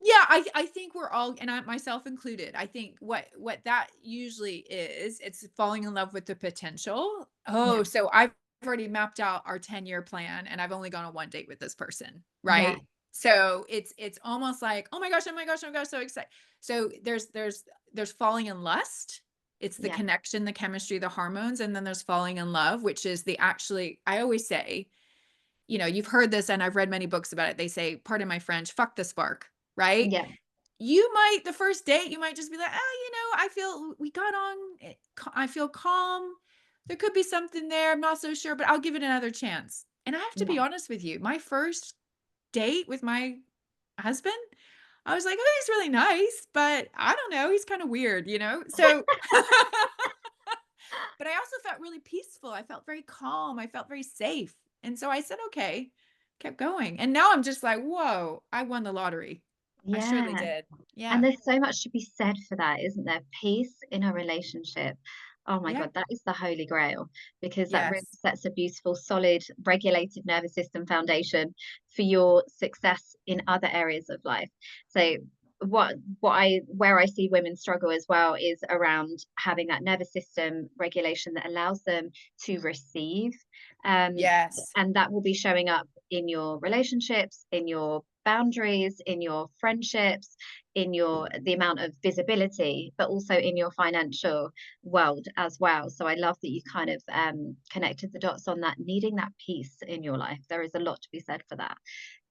[SPEAKER 2] Yeah, I think we're all, and I myself included, I think what that usually is, it's falling in love with the potential.
[SPEAKER 1] Yeah.
[SPEAKER 2] Oh, so I've already mapped out our 10-year plan and I've only gone on one date with this person,
[SPEAKER 1] Yeah.
[SPEAKER 2] right? So it's almost like, oh my gosh, oh my gosh, oh my gosh, so excited. So there's falling in lust. It's the
[SPEAKER 1] Yeah.
[SPEAKER 2] connection, the chemistry, the hormones, and then there's falling in love, which is the actually, I always say, you've heard this and I've read many books about it. They say, pardon my French, fuck the spark, right?
[SPEAKER 1] Yeah.
[SPEAKER 2] You might, the first date, you might just be like, I feel we got on, I feel calm. There could be something there. I'm not so sure, but I'll give it another chance. And I have to
[SPEAKER 1] Yeah.
[SPEAKER 2] be honest with you. My first date with my husband, I was like, oh, he's really nice, but I don't know. He's kind of weird, So, but I also felt really peaceful. I felt very calm. I felt very safe. And so I said, okay, kept going. And now I'm just like, whoa, I won the lottery. I surely
[SPEAKER 1] Yeah.
[SPEAKER 2] did.
[SPEAKER 1] And
[SPEAKER 2] Yeah.
[SPEAKER 1] there's so much to be said for that, isn't there? Peace in a relationship. Oh my
[SPEAKER 2] Yeah.
[SPEAKER 1] God, that is the holy grail because that really
[SPEAKER 2] Yes.
[SPEAKER 1] sets a beautiful, solid, regulated nervous system foundation for your success in other areas of life. So where I see women struggle as well is around having that nervous system regulation that allows them to receive. Um,
[SPEAKER 2] Yes.
[SPEAKER 1] and that will be showing up in your relationships, in your boundaries, in your friendships, in your the amount of visibility, but also in your financial world as well. So I love that you kind of connected the dots on that, needing that peace in your life. There is a lot to be said for that.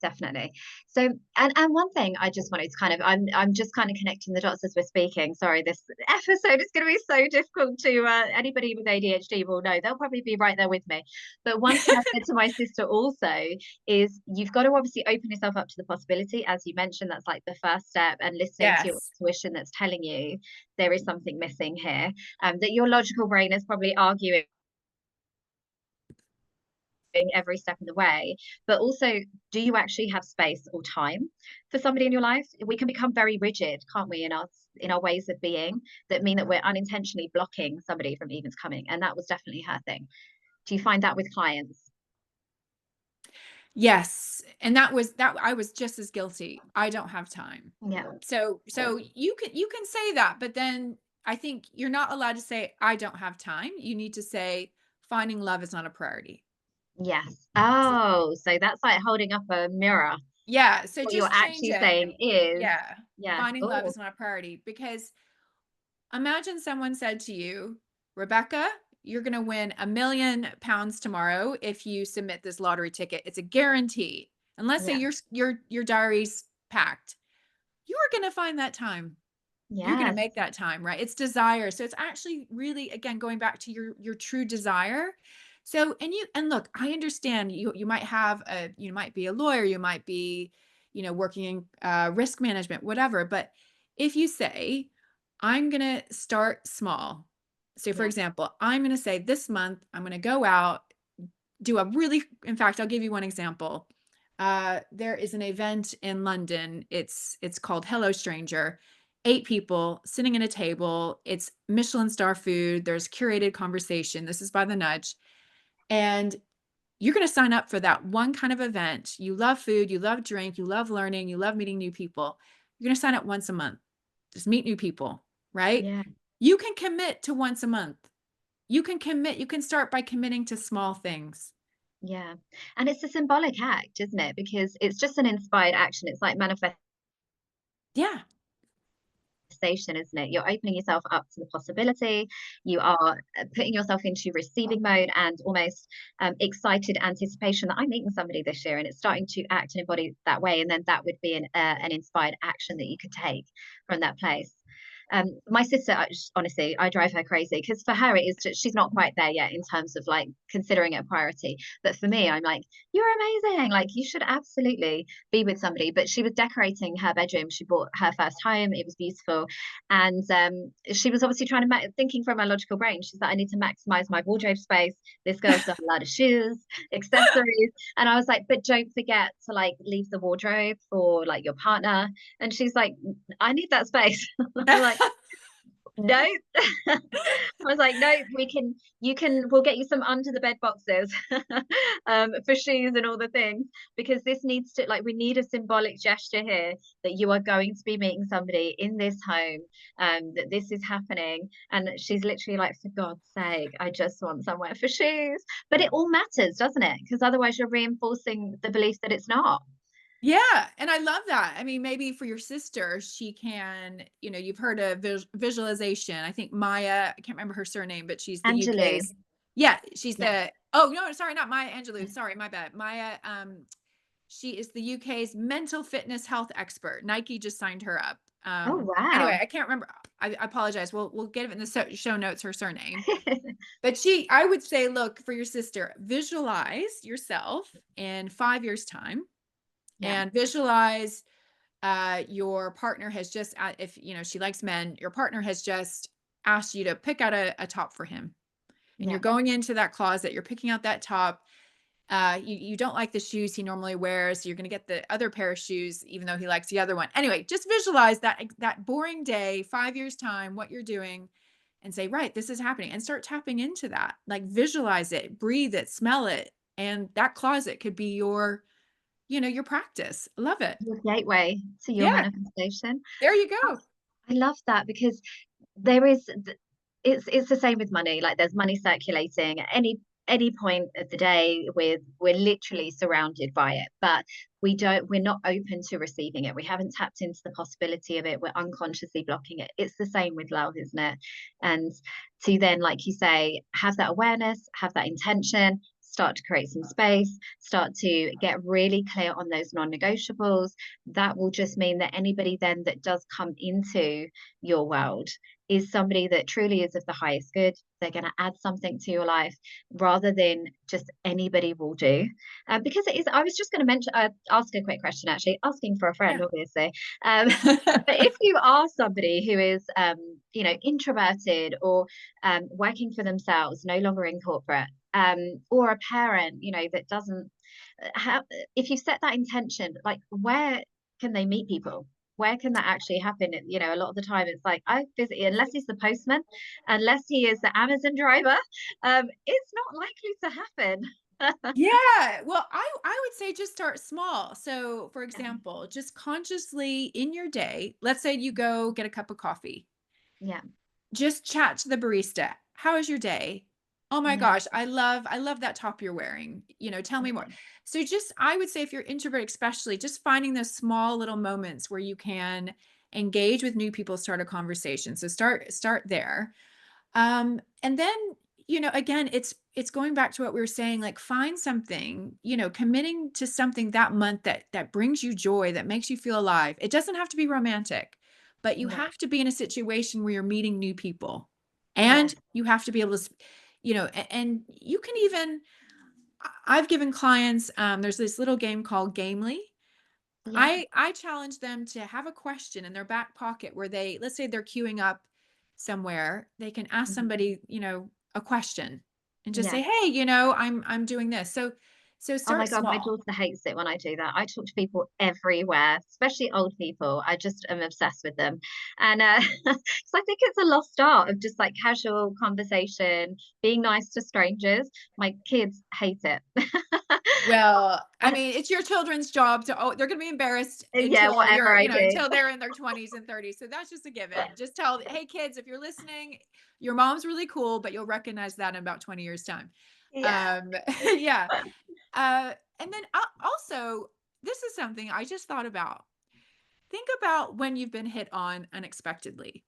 [SPEAKER 1] Definitely. So, and one thing I just wanted to kind of, I'm just kind of connecting the dots as we're speaking. Sorry, this episode is going to be so difficult to anybody with ADHD will know. They'll probably be right there with me. But one thing I said to my sister also is you've got to obviously open yourself up to the possibility, as you mentioned. That's like the first step, and listening to your
[SPEAKER 2] Yes.
[SPEAKER 1] intuition that's telling you there is something missing here. That your logical brain is probably arguing every step of the way, but also, do you actually have space or time for somebody in your life? We can become very rigid, can't we, in our ways of being, that mean that we're unintentionally blocking somebody from even coming. And that was definitely her thing. Do you find that with clients?
[SPEAKER 2] Yes. And that I was just as guilty. I don't have time.
[SPEAKER 1] Yeah.
[SPEAKER 2] So you can say that, but then I think you're not allowed to say I don't have time. You need to say finding love is not a priority.
[SPEAKER 1] Yes. Oh, so that's like holding up a mirror.
[SPEAKER 2] Yeah, so
[SPEAKER 1] What you're
[SPEAKER 2] just change
[SPEAKER 1] actually
[SPEAKER 2] it.
[SPEAKER 1] saying is,
[SPEAKER 2] Yeah.
[SPEAKER 1] yeah.
[SPEAKER 2] Finding love
[SPEAKER 1] Oh,
[SPEAKER 2] is not a priority because imagine someone said to you, Rebecca, you're going to win £1,000,000 tomorrow if you submit this lottery ticket. It's a guarantee. And let's say
[SPEAKER 1] yeah.
[SPEAKER 2] your diary's packed. You are going to find that time. You're going to
[SPEAKER 1] Yes.
[SPEAKER 2] make that time, right? It's desire. So it's actually really, again, going back to your true desire. So, and look, I understand you might you might be a lawyer, you might be, working in risk management, whatever. But if you say, I'm going to start small. So for
[SPEAKER 1] Yeah.
[SPEAKER 2] example, I'm going to say this month, I'm going to go out, do a really, in fact, I'll give you one example. There is an event in London. It's called Hello Stranger. 8 people sitting at a table. It's Michelin star food. There's curated conversation. This is by the Nudge. And you're going to sign up for that one kind of event. You love food, you love drink, you love learning, you love meeting new people. You're going to sign up once a month. Just meet new people, right?
[SPEAKER 1] Yeah.
[SPEAKER 2] You can commit to once a month. You can start by committing to small things.
[SPEAKER 1] Yeah. And it's a symbolic act, isn't it? Because it's just an inspired action. It's like manifestation,
[SPEAKER 2] Yeah.
[SPEAKER 1] isn't it? You're opening yourself up to the possibility. You are putting yourself into receiving mode and almost excited anticipation that I'm meeting somebody this year, and it's starting to act and embody that way. And then that would be an inspired action that you could take from that place. My sister, honestly, I drive her crazy because for her it is just, she's not quite there yet in terms of like considering it a priority. But for me, I'm like, you're amazing. Like you should absolutely be with somebody. But she was decorating her bedroom. She bought her first home. It was beautiful, and she was obviously trying to thinking from her logical brain. She's like, I need to maximize my wardrobe space. This girl's got a lot of shoes, accessories, and I was like, but don't forget to like leave the wardrobe for like your partner. And she's like, I need that space. I'm like, No. I was like, no, we'll get you some under the bed boxes for shoes and all the things, because this needs to, like, we need a symbolic gesture here that you are going to be meeting somebody in this home, that this is happening. And she's literally like, for God's sake, I just want somewhere for shoes. But it all matters, doesn't it? Because otherwise you're reinforcing the belief that it's not.
[SPEAKER 2] Yeah, and I love that. I mean, maybe for your sister, she can, you've heard of visualization. I think Maya, I can't remember her surname, but she's the
[SPEAKER 1] Angelou.
[SPEAKER 2] UK's. Yeah, she's
[SPEAKER 1] Yeah.
[SPEAKER 2] oh, no, sorry, not Maya Angelou. Sorry, my bad. Maya, she is the UK's mental fitness health expert. Nike just signed her up.
[SPEAKER 1] Oh,
[SPEAKER 2] Anyway,
[SPEAKER 1] wow.
[SPEAKER 2] I can't remember. I apologize. We'll get it in the show notes, her surname. But I would say, look, for your sister, visualize yourself in 5 years' time,
[SPEAKER 1] Yeah.
[SPEAKER 2] and visualize your partner has just, if she likes men, your partner has just asked you to pick out a top for him, and
[SPEAKER 1] Yeah.
[SPEAKER 2] you're going into that closet, you're picking out that top. You don't like the shoes he normally wears, so you're going to get the other pair of shoes, even though he likes the other one. Anyway, just visualize that boring day, 5 years time, what you're doing, and say, right, this is happening, and start tapping into that. Like, visualize it, breathe it, smell it, and that closet could be your practice. Love it.
[SPEAKER 1] Your gateway to your
[SPEAKER 2] Yeah,
[SPEAKER 1] manifestation.
[SPEAKER 2] there you go.
[SPEAKER 1] I love that, because there is it's the same with money. Like, there's money circulating at any point of the day. We're literally surrounded by it, but we're not open to receiving it. We haven't tapped into the possibility of it. We're unconsciously blocking it. It's the same with love, isn't it? And to then, like you say, have that awareness, have that intention, start to create some space, start to get really clear on those non-negotiables. That will just mean that anybody then that does come into your world is somebody that truly is of the highest good. They're going to add something to your life, rather than just anybody will do. Because it is, I was just going to ask a quick question, actually, asking for a friend,
[SPEAKER 2] Yeah.
[SPEAKER 1] obviously. But if you are somebody who is, introverted, or working for themselves, no longer in corporate, or a parent, that doesn't have, if you set that intention, like, where can they meet people? Where can that actually happen? A lot of the time it's like, I visit, unless he's the postman, unless he is the Amazon driver, it's not likely to happen.
[SPEAKER 2] Yeah. Well, I would say just start small. So, for
[SPEAKER 1] Yeah.
[SPEAKER 2] example, just consciously in your day, let's say you go get a cup of coffee,
[SPEAKER 1] Yeah.
[SPEAKER 2] just chat to the barista. How is your day? Oh my
[SPEAKER 1] Yeah.
[SPEAKER 2] gosh, I love that top you're wearing. Tell me more.
[SPEAKER 1] Yeah.
[SPEAKER 2] So, just I would say, if you're introvert especially, just finding those small little moments where you can engage with new people, start a conversation. So start there. And then, again, it's going back to what we were saying, like, find something, committing to something that month that brings you joy, that makes you feel alive. It doesn't have to be romantic, but you
[SPEAKER 1] No.
[SPEAKER 2] have to be in a situation where you're meeting new people. And
[SPEAKER 1] Yes.
[SPEAKER 2] you have to be able to, and you can even, I've given clients, there's this little game called Gamely.
[SPEAKER 1] Yeah.
[SPEAKER 2] I challenge them to have a question in their back pocket where they, let's say they're queuing up somewhere, they can ask
[SPEAKER 1] Mhm.
[SPEAKER 2] somebody, a question, and just
[SPEAKER 1] Yeah.
[SPEAKER 2] say, "Hey, I'm doing this." So
[SPEAKER 1] Oh my
[SPEAKER 2] start
[SPEAKER 1] God, my
[SPEAKER 2] small.
[SPEAKER 1] daughter hates it when I do that. I talk to people everywhere, especially old people. I just am obsessed with them. And so I think it's a lost art of just like casual conversation, being nice to strangers. My kids hate it.
[SPEAKER 2] Well, I
[SPEAKER 1] And
[SPEAKER 2] mean, it's your children's job to, they're going to be embarrassed
[SPEAKER 1] yeah,
[SPEAKER 2] until
[SPEAKER 1] whatever I do.
[SPEAKER 2] until they're in their 20s and 30s. So that's just a given. Just tell, hey kids, if you're listening, your mom's really cool, but you'll recognize that in about 20 years time.
[SPEAKER 1] Yeah.
[SPEAKER 2] Um, yeah. And then also, this is something I just thought about. Think about when you've been hit on unexpectedly.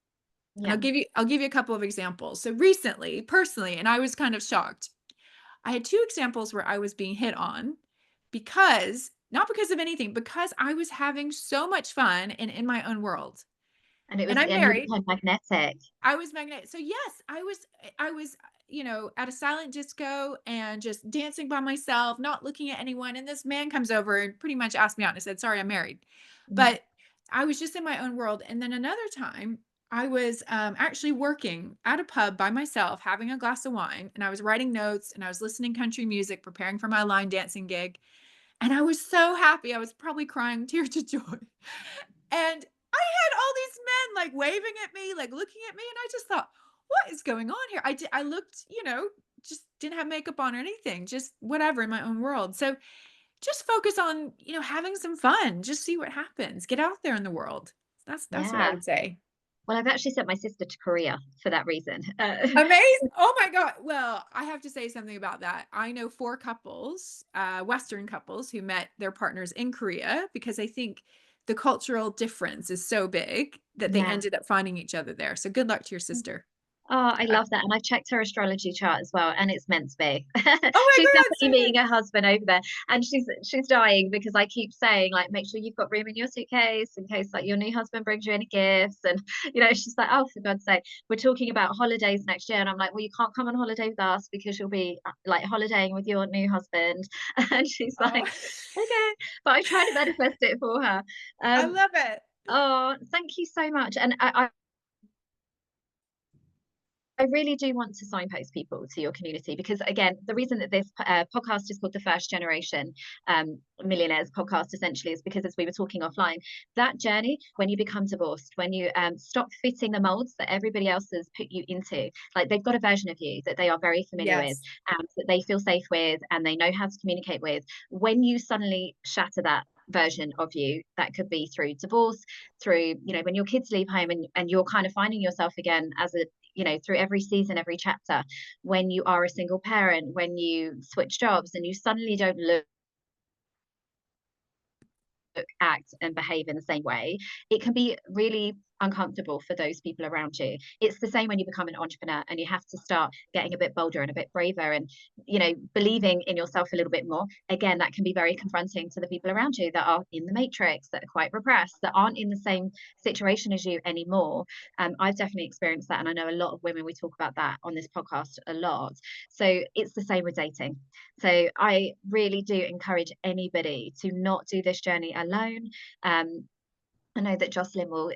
[SPEAKER 2] And
[SPEAKER 1] Yeah.
[SPEAKER 2] I'll give you a couple of examples. So recently, personally, and I was kind of shocked. I had two examples where I was being hit on, because not because of anything, because I was having so much fun and in my own world. And I'm
[SPEAKER 1] And you
[SPEAKER 2] married.
[SPEAKER 1] became magnetic.
[SPEAKER 2] I was magnetic. So yes, I was at a silent disco and just dancing by myself, not looking at anyone. And this man comes over and pretty much asked me out, and I said, "Sorry, I'm married."
[SPEAKER 1] Yeah.
[SPEAKER 2] But I was just in my own world. And then another time, I was actually working at a pub by myself, having a glass of wine, and I was writing notes and I was listening country music, preparing for my line dancing gig. And I was so happy. I was probably crying tears of joy. And had all these men like waving at me, like looking at me, and I just thought, what is going on here? I looked, just didn't have makeup on or anything, just whatever in my own world. So just focus on, having some fun. Just see what happens. Get out there in the world. That's what I
[SPEAKER 1] Yeah.
[SPEAKER 2] would say.
[SPEAKER 1] Well, I've actually sent my sister to Korea for that reason.
[SPEAKER 2] Amazing. Oh my God. Well, I have to say something about that. I know 4 couples, Western couples who met their partners in Korea because I think the cultural difference is so big that they
[SPEAKER 1] Yeah.
[SPEAKER 2] ended up finding each other there. So good luck to your sister.
[SPEAKER 1] Oh, I
[SPEAKER 2] Uh,
[SPEAKER 1] love that, and I've checked her astrology chart as well, and it's meant to be.
[SPEAKER 2] oh my
[SPEAKER 1] She's
[SPEAKER 2] God, so
[SPEAKER 1] definitely
[SPEAKER 2] good.
[SPEAKER 1] meeting her husband over there, and she's dying because I keep saying, like, "Make sure you've got room in your suitcase in case, like, your new husband brings you any gifts," and, she's like, "Oh, for God's sake." We're talking about holidays next year, and I'm like, "Well, you can't come on holiday with us because you'll be, like, holidaying with your new husband," and she's
[SPEAKER 2] Oh,
[SPEAKER 1] like, "Okay," but I try to manifest it for her.
[SPEAKER 2] I
[SPEAKER 1] Um,
[SPEAKER 2] love it.
[SPEAKER 1] oh, thank you so much, and I really do want to signpost people to your community because, again, the reason that this podcast is called the First Generation Millionaires podcast essentially is because, as we were talking offline, that journey when you become divorced, when you stop fitting the molds that everybody else has put you into, like they've got a version of you that they are very familiar with
[SPEAKER 2] Yes.
[SPEAKER 1] and that they feel safe with and they know how to communicate with. When you suddenly shatter that version of you, that could be through divorce, through when your kids leave home and you're kind of finding yourself again as a through every season, every chapter, when you are a single parent, when you switch jobs and you suddenly don't act and behave in the same way, it can be really uncomfortable for those people around you. It's the same when you become an entrepreneur and you have to start getting a bit bolder and a bit braver and, believing in yourself a little bit more. Again, that can be very confronting to the people around you that are in the matrix, that are quite repressed, that aren't in the same situation as you anymore. I've definitely experienced that. And I know a lot of women, we talk about that on this podcast a lot. So it's the same with dating. So I really do encourage anybody to not do this journey alone. Um, I know that Jocelyn will,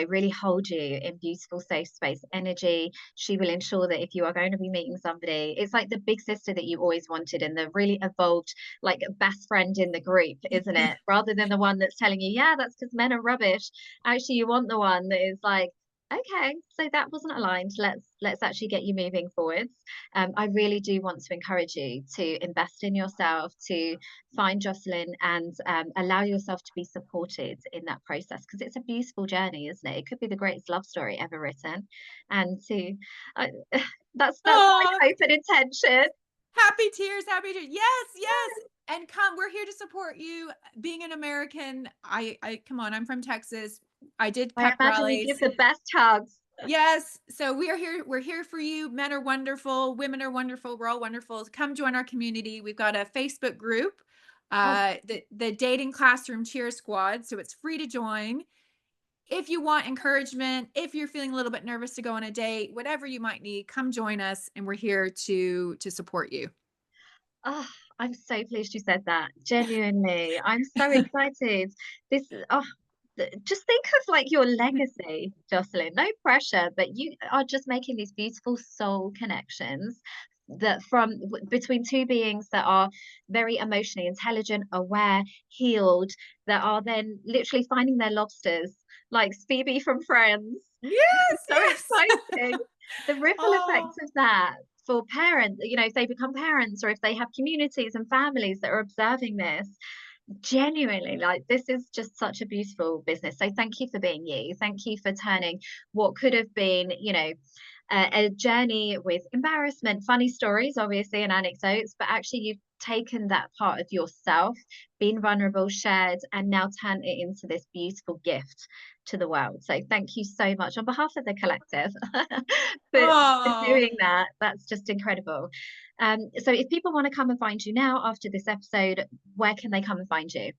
[SPEAKER 1] really hold you in beautiful, safe space energy. She will ensure that if you are going to be meeting somebody, it's like the big sister that you always wanted and the really evolved, like best friend in the group, isn't it? Rather than the one that's telling you, yeah, that's because men are rubbish. Actually, you want the one that is like, okay, so that wasn't aligned. Let's actually get you moving forwards. I really do want to encourage you to invest in yourself, to find Jocelyn and allow yourself to be supported in that process because it's a beautiful journey, isn't it? It could be the greatest love story ever written, and to uh, that's my
[SPEAKER 2] Oh,
[SPEAKER 1] hope and intention.
[SPEAKER 2] happy tears, happy tears. Yes, yes. And come, we're here to support you. Being an American, I come on, I'm from Texas. I did
[SPEAKER 1] I
[SPEAKER 2] pep
[SPEAKER 1] imagine we give
[SPEAKER 2] rallies.
[SPEAKER 1] the best hugs.
[SPEAKER 2] Yes. So we are here. We're here for you. Men are wonderful. Women are wonderful. We're all wonderful. Come join our community. We've got a Facebook group,
[SPEAKER 1] Oh,
[SPEAKER 2] the Dating Classroom Cheer Squad. So it's free to join. If you want encouragement, if you're feeling a little bit nervous to go on a date, whatever you might need, come join us, and we're here to support you.
[SPEAKER 1] oh, I'm so pleased you said that. Genuinely, I'm so excited. This, oh, just think of like your legacy, Jocelyn. No pressure, but you are just making these beautiful soul connections that between two beings that are very emotionally intelligent, aware, healed, that are then literally finding their lobsters, like Phoebe from Friends. This is
[SPEAKER 2] Yes,
[SPEAKER 1] so
[SPEAKER 2] yes.
[SPEAKER 1] exciting. The ripple
[SPEAKER 2] Oh,
[SPEAKER 1] effects of that for parents, if they become parents or if they have communities and families that are observing this, genuinely, like, this is just such a beautiful business. So thank you for being you. Thank you for turning what could have been, a journey with embarrassment, funny stories, obviously, and anecdotes, but actually you've taken that part of yourself, been vulnerable, shared, and now turned it into this beautiful gift to the world. So thank you so much on behalf of the collective for
[SPEAKER 2] oh.
[SPEAKER 1] doing that. That's just incredible. So if people want to come and find you now after this episode, where can they come and find you?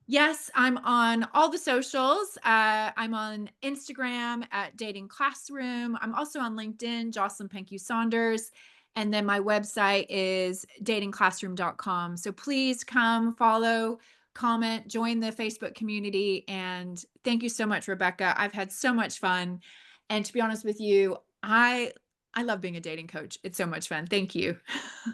[SPEAKER 2] Yes, I'm on all the socials. I'm on Instagram at Dating Classroom. I'm also on LinkedIn, Jocelyn Penque-Saunders. And then my website is datingclassroom.com. So please come follow, comment, join the Facebook community. And thank you so much, Rebecca. I've had so much fun. And to be honest with you, I love being a dating coach. It's so much fun. Thank you.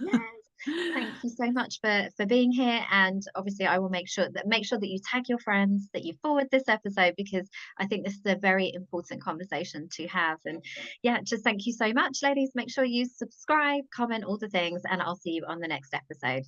[SPEAKER 1] Yes. Thank you so much for being here. And obviously I will make sure that you tag your friends, that you forward this episode, because I think this is a very important conversation to have. And yeah, just thank you so much, ladies. Make sure you subscribe, comment, all the things, and I'll see you on the next episode.